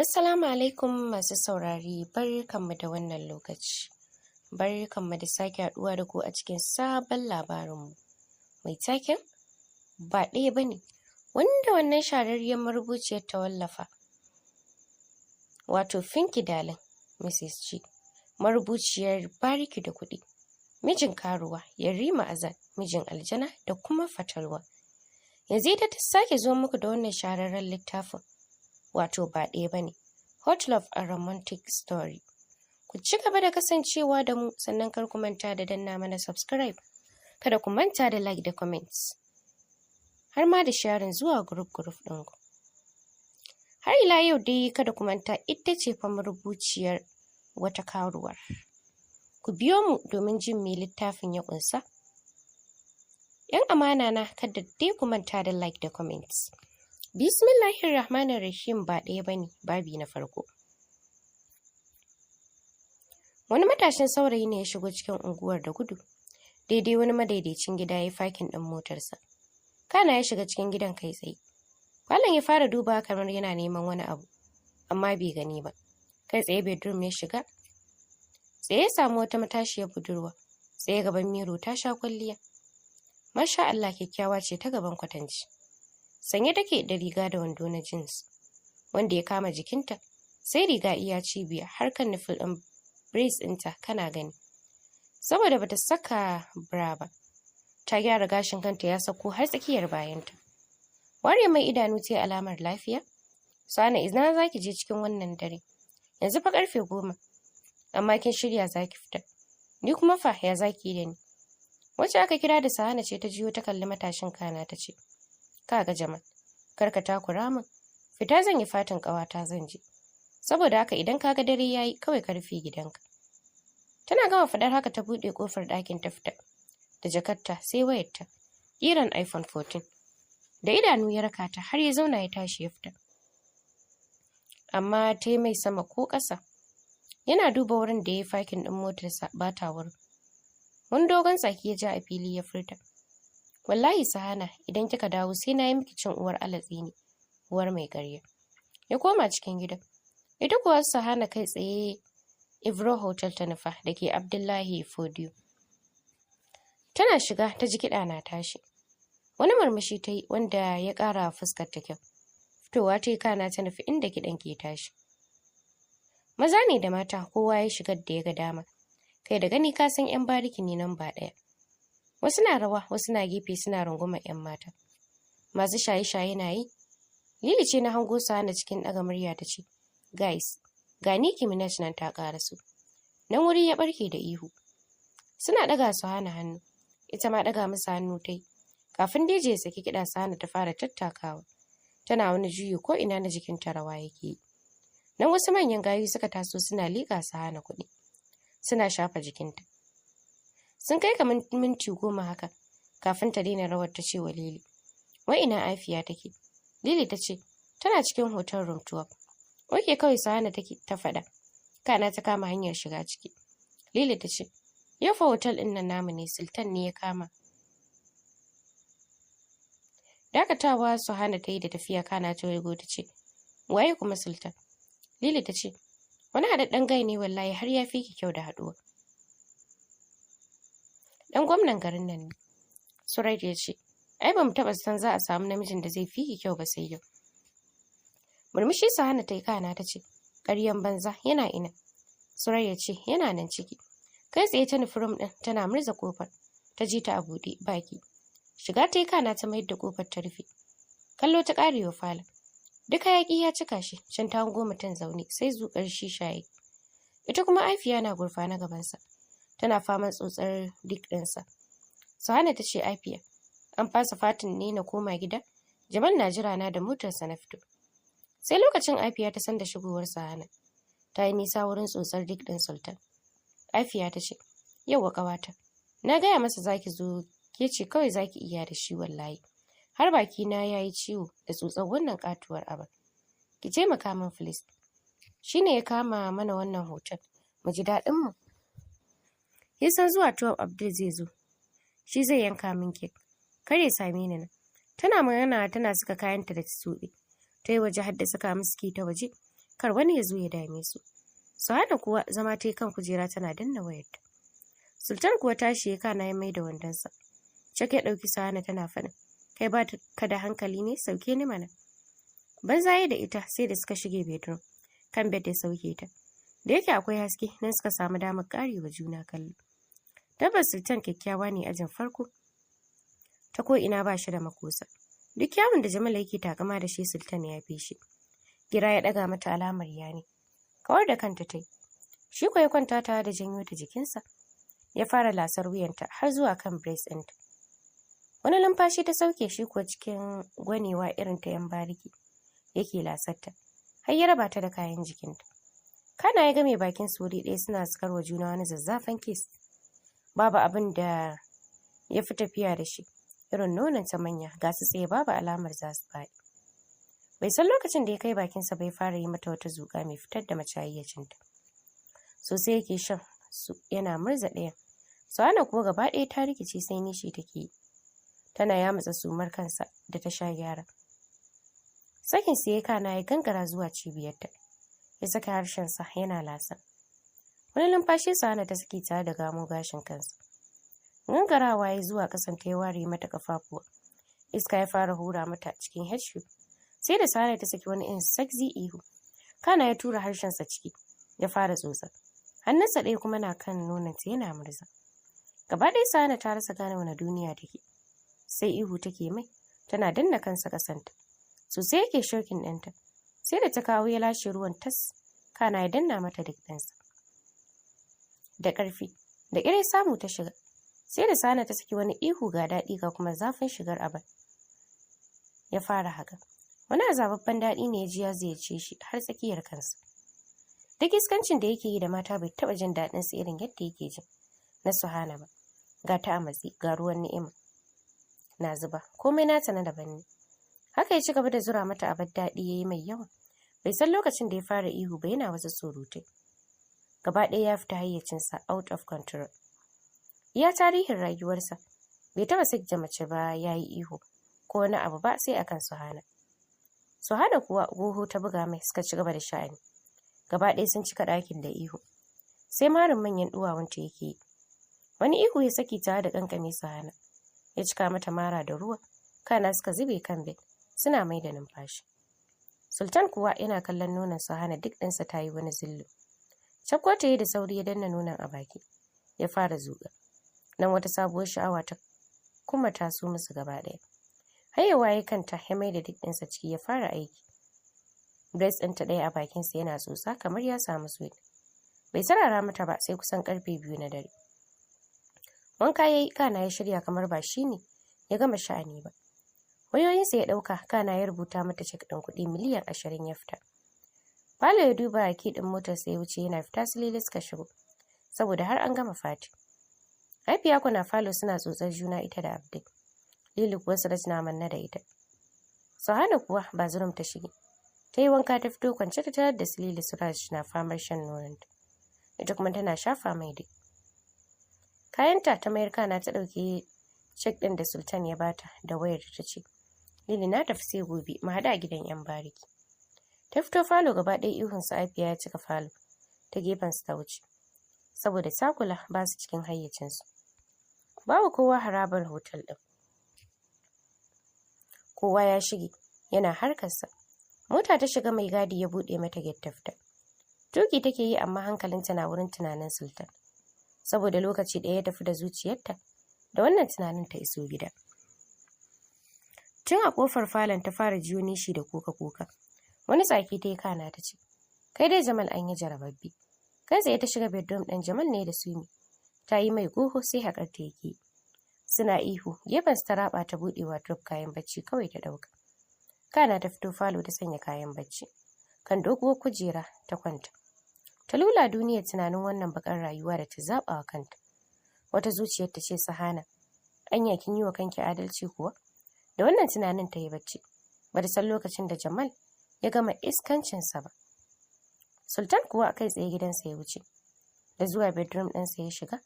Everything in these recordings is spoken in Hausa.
Assalamu alaikum masu saurari, barkanmu da wannan lokaci. Barkanmu da sake haɗuwa da ku a cikin sabon labarinmu. Mai taken ba ɗaya ba ne, wanda wannan shahararriyar marubuciyar ta wallafa. Wato Finky Darling, Mrs. G. Marubuciyar Bariki da Kuɗi, mijin karuwa, Yarima Azan, mijin aljana da kuma fatalwa. Yanzu ita ta sake zo muku da wannan shahararren littafin. Wato ba ɗaya ba ne, Hot Love a Romantic Story. Ku ci gaba da kasancewa da mu, sannan kar ku manta da danna mana subscribe. Kada ku manta da like da comments. Har ma da sharing zuwa group ɗinku. Har ila yau dai kada ku manta ita ce fa marubuciyar wata karuwar. Ku biyo mu domin jin me littafin ya ƙunsa. 'Yan amana na kada dai ku manta da like da comments. Bismillahirrahmanirrahim ba ɗaya ba ne, babi na farko. Wani matashin saurayi ne ya shigo cikin unguwar da gudu. Daidai wani madaidaicin gida ya yi fakin ɗin motarsa. Kana ya shiga cikin gidan kai tsaye. Falon ya fara dubawa kamar yana neman wani abu, amma bai gani ba. Kai tsaye bedroom ya shiga. Tsaye ya samu wata matashiyar budurwa. Tsaye gaban miro ta sha kwalliya. Masha Allah, kyakkyawa ce ta gaban kwatanci. Sanye take da riga da wando na jeans wanda ya kama jikinta, sai riga iya cibiya har kan nufil ɗin brace ɗinta kana gani. Saboda bata saka bra ba, ta gyara gashin kanta ya sako har tsakiyar bayanta. Ware mai idanu ta alamar lafiya. Sana, ina zaki je cikin wannan dare? Yanzu fa karfe 10, amma kin shirya zaki fita. Ni kuma fa ya zaki da ni? Wacce aka kira da Sahana ce ta jiyo ta kalli matashin kana ta ce, kaga Jamal, kar ka takura min, fita zan yi fatin ƙawata zan je. Saboda haka idan kaga dare yayi kawai ka rufe gidanka. Tana gama faɗar haka ta buɗe ƙofar ɗakin ta fita da jakarta sai wayarta, ƙiran iPhone 14. Da idanu ya raka ta har ya zauna ya tashi ya fita. Amma ta yi mai sama ko ƙasa. Yana duba wurin da ya yi fakin ɗin motarsa ba ta wurin. Wani dogon tsaki ya ja a fili ya furta. Wallahi Sahana, idan kika dawo sai na yi miki cin uwar alatsi ne, uwar mai ƙarya. Ya koma cikin gidan. Ita kuwa Sahana kai tsaye Ivro Hotel ta nufa da ke Abdullahi Fodiyo. Tana shiga ta ji kiɗa na tashi. Wani murmushi ta yi wanda ya ƙara fuskar ta kyau. Fitowa ta yi kana ta nufi inda kiɗan ke tashi. Maza ne da mata kowa ya shigar da ya ga dama. Kai da gani ka san 'yan bariki ne nan ba ɗaya. Wasu na rawa, wasu na gefe suna rungumar 'yan mata. Masu shaye-shaye na yi. Lili ce na hango Sahana cikin ɗaga murya ta ce, Guys, ga Nicki Minaj nan ta ƙaraso. Nan wuri ya ɓarke da ihu. Suna ɗaga Sahana hannu. Ita ma ɗaga musu hannu ta yi. Kafin DJ ya saki kiɗa Sahana ta fara tattakawa. Tana wani juyi ko ina na jikinta rawa yake yi. Nan wasu manyan gayu suka taso suna liƙa Sahana kuɗi. Suna shafa jikinta. Sun kai kamar minti 10 haka kafin ta daina rawar ta ce wa Lili, wai ina Afiya take? Lili ta ce, tana cikin hotel room 12. Oke kawai Sahana take ta faɗa. Kana ta kama hanyar shiga ciki. Lili ta ce, yau fa hotel ɗin nan namu ne, Sultan ne ya kama. Dakatawa Sahana ta yi da tafiya kana ta waigo ta ce, waye kuma Sultan? Lili ta ce, wani haɗaɗɗen gai ne wallahi har ya fi ki kyau da haɗuwa. Dan gwamnan garin nan ne. Surai ya ce, ai ba mu taɓa san za a samu namijin da zai fi ki kyau ba sai yau. Murmushi Sahana ta yi kana ta ce, ƙaryan banza yana ina. Surai ya ce, yana nan ciki. Kai tsaye ta nufi rum ɗin tana murza ƙofar. Ta ji ta a buɗe baki. Shiga ta yi kana ta mayar da ƙofar ta rufe. Kallo ta ƙarewa falon. Duka yaƙi ya cika shi, can ta hango mutum zaune sai zuƙar shisha yake. Ita kuma Afiya na gurfana gabansa. Tana faman tsotsar dik ɗinsa. Sahana ta ce, Afiya, an fasa fatin ne na koma gida? Jamal na jira na da motarsa na fito. Sai lokacin Afiya ta san da shigowar Sahana. Ta yi nisa wurin tsotsar dik ɗin Sultan. Afiya ta ce, yauwa ƙawata, na gaya masa zaki zo, ke ce kawai zaki iya da shi wallahi. Har baki na yayi ciwo da tsotsar wannan katuwar abar. Ki taimaka min please. Shine ya kama mana wannan hotel. Mu ji daɗin mu. Ya san zuwa 12 Abdul zai zo. Shi zai yanka min kek. Kar ya same ni nan. Tana magana tana saka kayanta da tsobe. Ta yi waje har da saka musu ki ta waje. kar wani ya zo ya dame su. Suhana kuwa zama ta yi kan kujera tana danna wayarta. Sultan kuwa tashi ya kana ya mai da wandonsa. Cak ya ɗauki Suhana tana faɗin, kai ba ka da hankali ne, sauke ni mana. Banzaye da ita sai da suka shige bedroom. Kan bed ya sauke ta. Da yake akwai haske nan suka samu damar ƙarewa juna kallo. Tabbas Sultan kyakkyawa ne ajin farko. Ta ko ina ba shi da makosa. Duk kyawun da Jamal yake takama da shi Sultan ya fi shi. Gira ya ɗaga mata alamar yani. Kawar da kanta ta yi. Shi kuwa ya kwanta tare da janyo ta jikinsa. Ya fara lasar wuyanta har zuwa kan breast ɗinta. Wani numfashi ta sauke shi kuwa cikin gwanewa irin ta yan bariki. Yake lasarta. Har ya raba ta da kayan jikinta. Kana ya game bakin su wuri ɗaya suna wa juna wani zazzafan kiss. Babu abin da ya fi tafiya da shi. Irin nonanta manya ga su tsaye babu alamar za su faɗi. Bai san lokacin da ya kai bakinsa bai fara yi mata wata zuƙa mai fitar da macayyacinta. Sosai yake shan su yana murza ɗayan. Suhana kuwa gaba ɗaya ta rikice sai nishi take yi. Tana yamutsa sumar kansa da ta sha gyara. Sakin sa ya kana ya gangara zuwa cibiyarta. Ya saka harshensa yana lasa. Wani numfashi Suhana ta saki tare da gamo gashin kansa. Gangarawa ya zuwa ƙasan ta ya ware mata kafafuwa. Iska ya fara hura mata cikin HQ. Sai da Suhana ta saki wani sexy ihu. Kana ya tura harshensa ciki. Ya fara tsotsa. Hannunsa ɗaya kuma na kan nonanta yana murza. Gaba ɗaya Suhana ta rasa gane wani duniya take. Sai ihu take mai. Tana danna kansa ƙasanta. Sosai yake shokin ɗinta. Sai da ta kawo ya lashe ruwan tas. Kana ya danna mata duk ɗansa. Da ƙarfi. Da ƙirai samu ta shiga. Sai da Suhana ta saki wani ihu ga daɗi ga kuma zafin shigar abar. Ya fara haka. Wani azababban daɗi ne ya ji ya ziyarce shi har tsakiyar kansa. Duk iskancin da yake yi da mata bai taɓa jin daɗin sa irin yadda yake jin na Suhana ba. Ga ta a matsi, ga ruwan ni'ima na zuba, komai nata na daban ne. Haka ya ci gaba da zura mata abar daɗi yayi mai yawa. Bai san lokacin da ya fara ihu ba yana wasu surutai. Gaba ɗaya ya fita hayyacinsa out of control. Iya tarihin rayuwarsa bai taɓa sajja mace ba ya yi ihu ko wani abu ba sai akan Suhana. Suhana kuwa goho ta buga mai suka ci gaba da sha'ani. Gaba ɗaya sun cika ɗakin da ihu. Sai marin manyan ɗuwawunta yake yi. Wani ihu ya saki tare da ƙanƙame Suhana. Ya cika mata mara da ruwa. Kana suka zube kan bed. Suna mai da numfashi. Sultan kuwa yana kallon nonon Suhana duk ɗinsa ta yi wani zillu. Cakko ta yi da sauri ya danna nonon a baki. Ya fara zuƙa. Nan wata sabuwar sha'awa ta kuma taso musu gaba ɗaya. Hayewa ya kanta ya mai da duk ɗinsa ciki ya fara aiki. Breast ɗinta ɗaya a bakinsa yana tsotsa kamar ya samu sweet. Bai sarara mata ba sai kusan ƙarfe 2 na dare. Wanka ya yi kana ya shirya kamar ba shi ne ya gama sha'ani ba. Wayoyinsa ya ɗauka kana ya rubuta mata cek ɗin kuɗi miliyan 20 ya fita. Falo ya duba a ɗin motarsa ya wuce yana fita su Lili suka shigo. Saboda har an gama fati. Haifiya kuna falo suna tsotsar juna ita da Abdul. Lili kuwa su na manna da ita. Suhana kuwa ba zurum ta shige. Ta yi wanka ta fito kwance ta tarar da Lili Suraj na famar shan nononta. Ita kuma tana shafa mai dai. Kayanta ta mayar kana ta ɗauki cek ɗin da Sultan ya bata da wayar ta ce, Lili na tafi sai gobe mu haɗu a gidan 'yan bariki. Ta fito falo gaba ɗaya ihun su Afiya ya cika falo. Ta gefen su ta wuce. Saboda takula ba su cikin hayyacinsu. Babu kowa harabar hotel ɗin. Kowa ya shige yana harkarsa. Mota ta shiga mai gadi ya buɗe mata gate ta fita. Tuki take yi amma hankalinta na wurin tunanin Sultan. Saboda lokaci ɗaya ya tafi da zuciyarta da wannan tunanin ta iso gida. Tun a ƙofar falon ta fara jiyo nishi da kuka-kuka. Wani tsaki ta yi kana ta ce, kai dai Jamal an yi jarababbi. Kai tsaye ta shiga bedroom ɗin Jamal ne da Sumi. Ta yi mai goho sai haƙar ta yake. Suna ihu, gefen ta raba ta buɗe wardrobe kayan bacci kawai ta ɗauka. Kana ta fito falo ta sanya kayan bacci. Kan doguwar kujera ta kwanta. Ta lula duniyar tunanin wannan bakar rayuwa da ta zaɓa wa kanta. Wata zuciyar ta ce Sahana, anya kin yi wa kanki adalci kuwa? Da wannan tunanin ta yi bacci. Bata san lokacin da Jamal ya gama iskancinsa ba. Sultan kuwa kai tsaye gidansa ya wuce. Da zuwa bedroom ɗinsa ya shiga.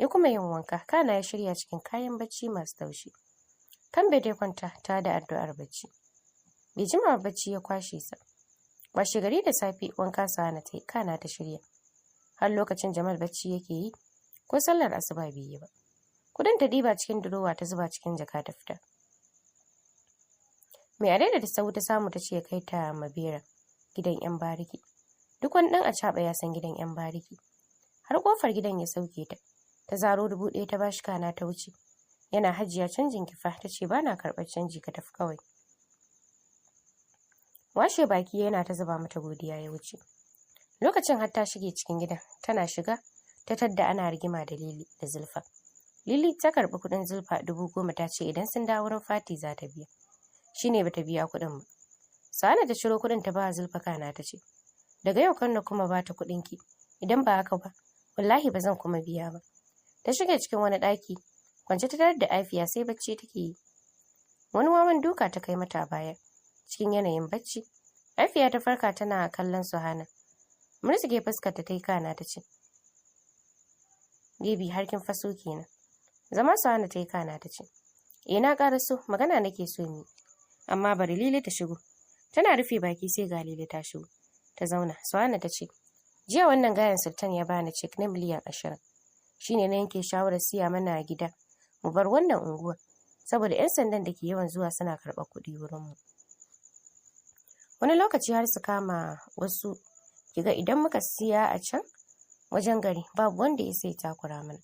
Ya kuma yin wanka, kana ya shirya cikin kayan bacci masu taushi. Kan bed ya kwanta ta da addu'ar bacci. Bai jima bacci ya kwashe sa. Washe gari da safe wanka Sahana ta yi kana ta shirya. Har lokacin Jamal bacci yake yi, ko sallar asuba bai yi ba. Kudin ta diba cikin durowa ta zuba cikin jaka ta fita. Mai adai da sau ta samu ta ce kai ta Mabera gidan yan bariki. Duk wani dan acaɓa ya san gidan yan bariki. Har kofar gidan ya sauke ta. Ta zaro 1000 ta bashi kana ta wuce. Yana hajiya canjin kifa ta ce ba na karɓar canji ka tafi kawai. Washe baki yana ta zuba mata godiya ya wuce. Lokacin har ta shige cikin gidan, tana shiga ta tadda ana rigima da Lili da Zulfa. Lili ta karɓi kuɗin Zulfa 10,000 ta ce idan sun dawo wurin Fati za ta biya. Shine bata biya kuɗin ba. Sa'ana ta ciro kuɗin ta ba Zulfa kana ta ce, daga yau kan na kuma bata kuɗin ki, idan ba haka ba, wallahi ba zan kuma biya ba. Ta shige cikin wani ɗaki, kwance ta tarar da Afiya sai bacci take yi. Wani wawan duka ta kai mata baya, cikin yanayin bacci. Afiya ta farka tana kallon Suhana. Mursike fuskar ta yi kana ta ce, Bibi har kin faso kenan. Zama Suhana ta yi kana ta ce, na ƙaraso, magana nake so ni. Amma bari Lili ta shigo. Tana rufe baki sai ga Lili ta shigo. Ta zauna. Suhana ta ce, jiya wannan gayan Sultan ya bani cek na miliyan 20. Shine na yanke shawarar siya mana gida. Mu bar wannan unguwa. Saboda 'yan sandan da ke yawan zuwa suna karɓar kuɗi wurinmu. Wani lokaci har su kama wasu, kiga idan muka siya a can wajen gari babu wanda ya sai takura mana.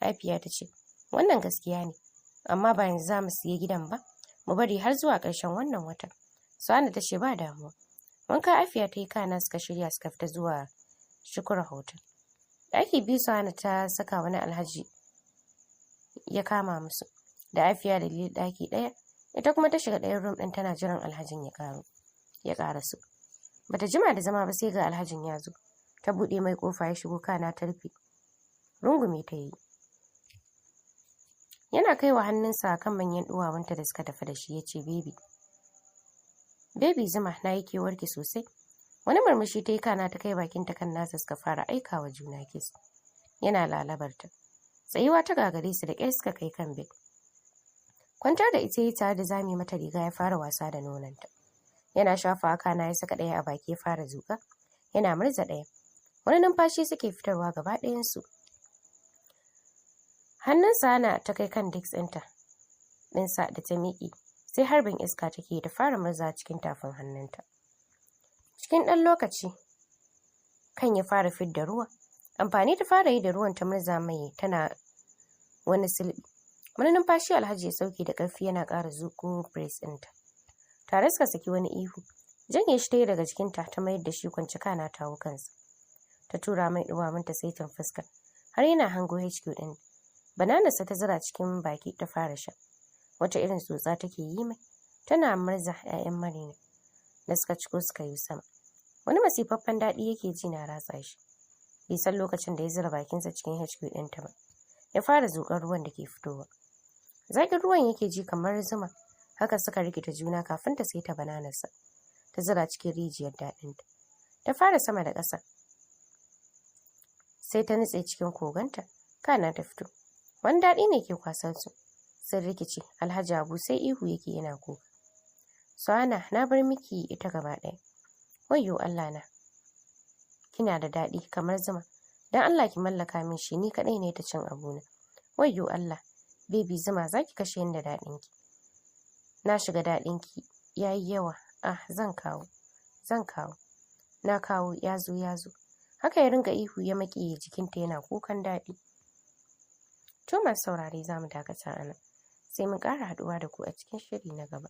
Afiya ta ce, wannan gaskiya ne, amma ba yanzu za mu siya gidan ba, mu bari har zuwa ƙarshen wannan watan. Suhana ta ce ba damuwa. Wanka Afiya ta yi kana suka shirya suka fita zuwa Shukura hotel. Ɗaki biyu Suhana ta saka wani alhaji ya kama musu. Da Afiya da Lili ɗaki ɗaya, ita kuma ta shiga ɗayan room ɗin tana jiran alhajin ya ƙaraso. Bata jima da zama ba sai ga alhajin ya zo. Ta buɗe mai ƙofa ya shigo kana ta rufe. Rungume ta yi. Yana kai wa hannunsa kan manyan duwawunta da suka tafi da shi ya ce, Baby Zuma, na yi kewarki sosai. Wani murmushi ta yi kana ta kai bakinta kan nasa suka fara aika wa juna kiss. Yana lalabarta. Tsayuwa ta gagare su da ƙyar suka kai kan bed. Kwantar da ita yi tare da zame mata riga ya fara wasa da nonanta. Yana shafa kana ya saka ɗaya a baki ya fara zuƙa. Yana murza ɗaya. Wani numfashi suke fitarwa gaba ɗayansu. Hannunsa Hana ta kai kan Dix ɗinsa da ta miƙe. Sai harbin iska take da fara murza cikin tafin hannunta. Cikin ɗan lokaci kan ya fara fidda ruwa. Amfani ta fara yi da ruwan ta murza mai tana wani sulbi. Wani numfashi alhaji ya sauke da ƙarfi yana ƙara zuƙo press ɗinta. Tare suka saki wani ihu. Janye shi ta yi daga jikinta ta mayar da shi kwance kana ta hau kansa. Ta tura mai ɗuwawunta saitin fuska. Har yana hango HQ ɗin. Bananarsa ta zira cikin baki ta fara sha. Wata irin tsotsa take yi mai. Tana murza 'ya'yan marina da suka ciko suka yi sama. Wani masifaffen daɗi yake ji na ratsa shi. Bai san lokacin da ya zira bakinsa cikin HQ ɗinta ba. Ya fara zuƙar ruwan da ke fitowa. Zaƙin ruwan yake ji kamar zuma. Haka suka rikita juna kafin ta saita bananarsa. Ta zira cikin rijiyar daɗinta. Ta fara sama da ƙasa. Sai ta nutse cikin koganta. Kana ta fito. Wani daɗi ne ke kwasar su. Sun rikice. Alhaji Abu sai ihu yake yana kuka. Suhana, na bar miki ita gaba ɗaya. Wayyo Allah na. Kina da daɗi kamar zuma. Dan Allah ki mallaka min shi, ni kaɗai ne ta cin abuna. Wayyo Allah. Baby Zuma, za ki kashe ni da daɗinki. Na shiga daɗinki. Ya yi yawa. Zan kawo. Na kawo, ya zo. Haka ya ringa ihu ya maƙiye jikinta yana kukan daɗi. To masu saurare za mu dakata a nan. Sai mun ƙara haɗuwa da ku a cikin shiri na gaba.